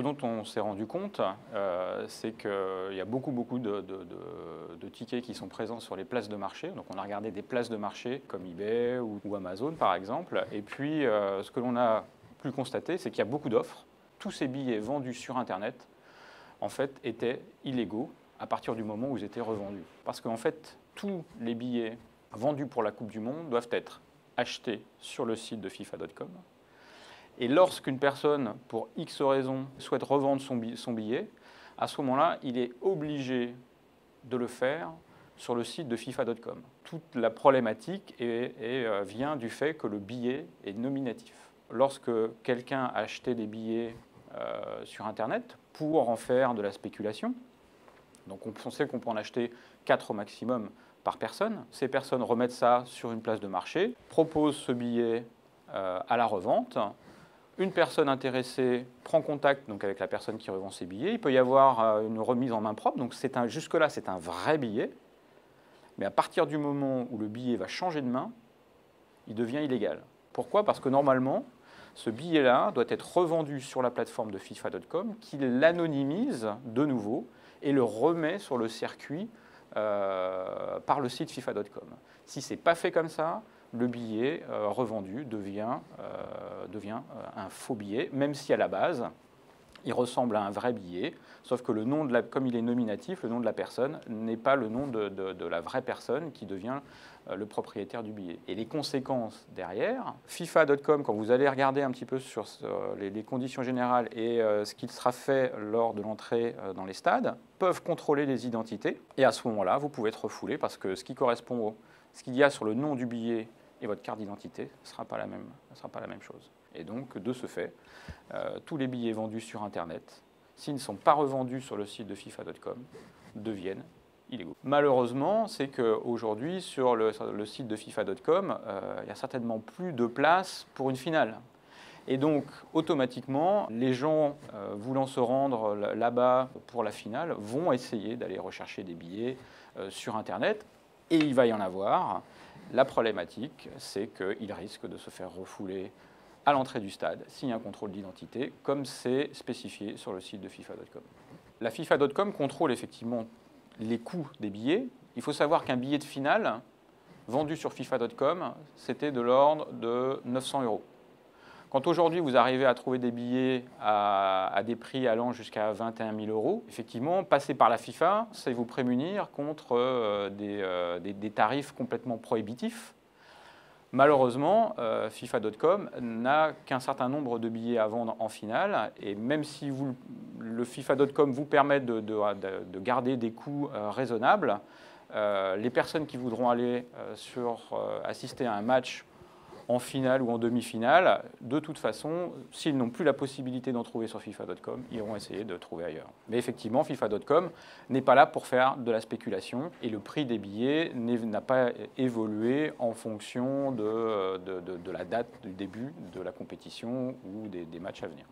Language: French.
Ce dont on s'est rendu compte, c'est qu'il y a beaucoup de tickets qui sont présents sur les places de marché. Donc on a regardé des places de marché comme eBay ou Amazon par exemple. Et puis ce que l'on a pu constater, c'est qu'il y a beaucoup d'offres. Tous ces billets vendus sur Internet, en fait, étaient illégaux à partir du moment où ils étaient revendus. Parce qu'en fait, tous les billets vendus pour la Coupe du Monde doivent être achetés sur le site de FIFA.com. Et lorsqu'une personne, pour X raisons, souhaite revendre son billet, à ce moment-là, il est obligé de le faire sur le site de FIFA.com. Toute la problématique vient du fait que le billet est nominatif. Lorsque quelqu'un a acheté des billets sur Internet pour en faire de la spéculation, donc on sait qu'on peut en acheter 4 au maximum par personne, ces personnes remettent ça sur une place de marché, proposent ce billet à la revente. Une personne intéressée prend contact donc, avec la personne qui revend ses billets. Il peut y avoir une remise en main propre. Donc jusque-là, c'est un vrai billet. Mais à partir du moment où le billet va changer de main, il devient illégal. Pourquoi? Parce que normalement, ce billet-là doit être revendu sur la plateforme de FIFA.com qui l'anonymise de nouveau et le remet sur le circuit par le site FIFA.com. Si ce n'est pas fait comme ça, le billet revendu devient un faux billet, même si à la base, il ressemble à un vrai billet, sauf que le nom comme il est nominatif, le nom de la personne n'est pas le nom de la vraie personne qui devient le propriétaire du billet. Et les conséquences derrière, FIFA.com, quand vous allez regarder un petit peu sur les conditions générales et ce qu'il sera fait lors de l'entrée dans les stades, peuvent contrôler les identités. Et à ce moment-là, vous pouvez être refoulé parce que ce qui correspond, ce qu'il y a sur le nom du billet et votre carte d'identité, ne sera pas la même chose. Et donc, de ce fait, tous les billets vendus sur Internet, s'ils ne sont pas revendus sur le site de FIFA.com, deviennent illégaux. Malheureusement, c'est qu'aujourd'hui, sur le site de FIFA.com, il n'y a certainement plus de place pour une finale. Et donc, automatiquement, les gens voulant se rendre là-bas pour la finale vont essayer d'aller rechercher des billets sur Internet, et il va y en avoir. La problématique, c'est qu'il risque de se faire refouler à l'entrée du stade s'il y a un contrôle d'identité, comme c'est spécifié sur le site de FIFA.com. La FIFA.com contrôle effectivement les coûts des billets. Il faut savoir qu'un billet de finale vendu sur FIFA.com, c'était de l'ordre de 900 €. Quand aujourd'hui vous arrivez à trouver des billets à des prix allant jusqu'à 21 000 €, effectivement, passer par la FIFA, c'est vous prémunir contre des tarifs complètement prohibitifs. Malheureusement, FIFA.com n'a qu'un certain nombre de billets à vendre en finale, et même si le FIFA.com vous permet de garder des coûts raisonnables, les personnes qui voudront aller assister à un match en finale ou en demi-finale, de toute façon, s'ils n'ont plus la possibilité d'en trouver sur FIFA.com, ils iront essayer de trouver ailleurs. Mais effectivement, FIFA.com n'est pas là pour faire de la spéculation et le prix des billets n'a pas évolué en fonction de la date du début de la compétition ou des matchs à venir.